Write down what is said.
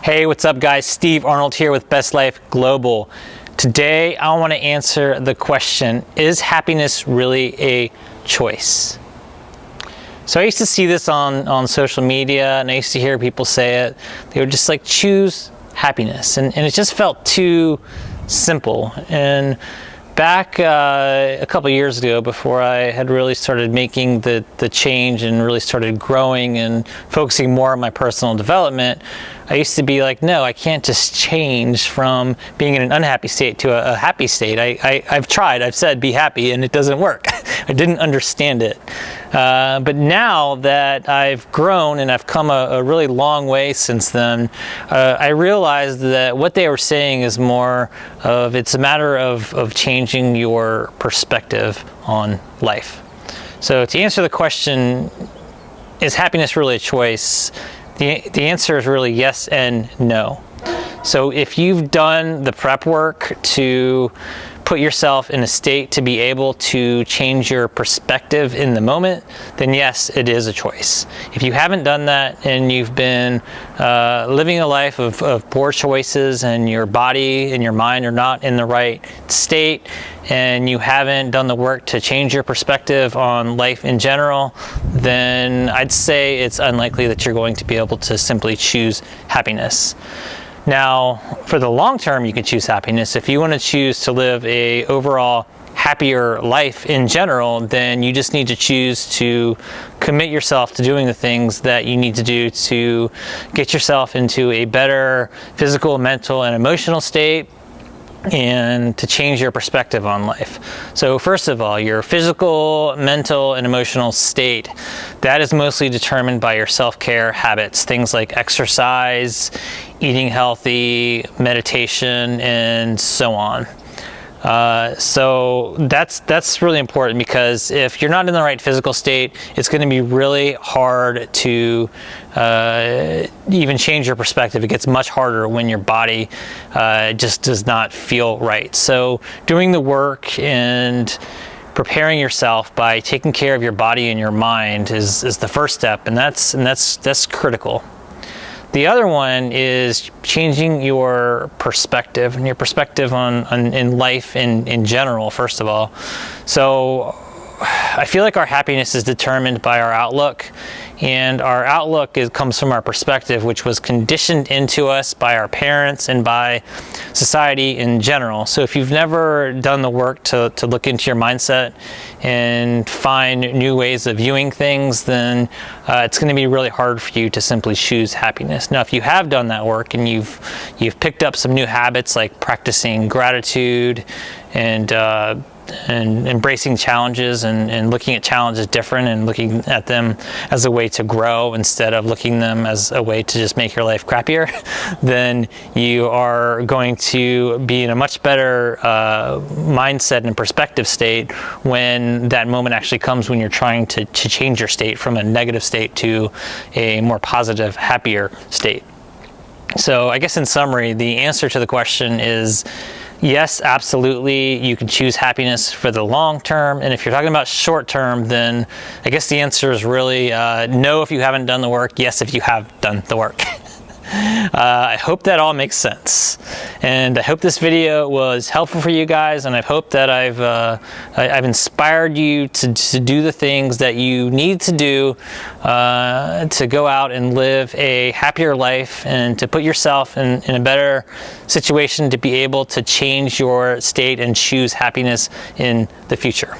Hey, what's up guys? Steve Arnold here with Best Life Global. Today I want to answer the question, is happiness really a choice? So I used to see this on social media, and I used to hear people say it. They would just like, choose happiness, and it just felt too simple. And back a couple years ago, before I had really started making the change and really started growing and focusing more on my personal development, I used to be like, no, I can't just change from being in an unhappy state to a happy state. I've tried, I've said be happy, and it doesn't work. I didn't understand it. But now that I've grown and I've come a really long way since then, I realized that what they were saying is more of, it's a matter of changing your perspective on life. So to answer the question, is happiness really a choice? The answer is really yes and no. So if you've done the prep work to put yourself in a state to be able to change your perspective in the moment, then yes, it is a choice. If you haven't done that and you've been living a life of poor choices, and your body and your mind are not in the right state, and you haven't done the work to change your perspective on life in general, then I'd say it's unlikely that you're going to be able to simply choose happiness. Now, for the long term, you can choose happiness. If you want to choose to live a overall happier life in general, then you just need to choose to commit yourself to doing the things that you need to do to get yourself into a better physical, mental, and emotional state, and to change your perspective on life. So first of all, your physical, mental, and emotional state, that is mostly determined by your self-care habits, things like exercise, eating healthy, meditation, and so on. So that's really important, because if you're not in the right physical state, it's going to be really hard to even change your perspective. It gets much harder when your body just does not feel right. So doing the work and preparing yourself by taking care of your body and your mind is the first step, and that's critical. The other one is changing your perspective, and your perspective in life in general, first of all. So I feel like our happiness is determined by our outlook, and our outlook comes from our perspective, which was conditioned into us by our parents and by society in general. So if you've never done the work to look into your mindset and find new ways of viewing things, then it's going to be really hard for you to simply choose happiness. Now, if you have done that work and you've picked up some new habits like practicing gratitude and embracing challenges and looking at challenges different and looking at them as a way to grow instead of looking them as a way to just make your life crappier, then you are going to be in a much better mindset and perspective state when that moment actually comes, when you're trying to change your state from a negative state to a more positive, happier state. So I guess in summary, the answer to the question is yes, absolutely, you can choose happiness for the long term. And if you're talking about short term, then I guess the answer is really no if you haven't done the work, yes if you have done the work. I hope that all makes sense. And I hope this video was helpful for you guys, and I hope that I've inspired you to do the things that you need to do to go out and live a happier life, and to put yourself in a better situation to be able to change your state and choose happiness in the future.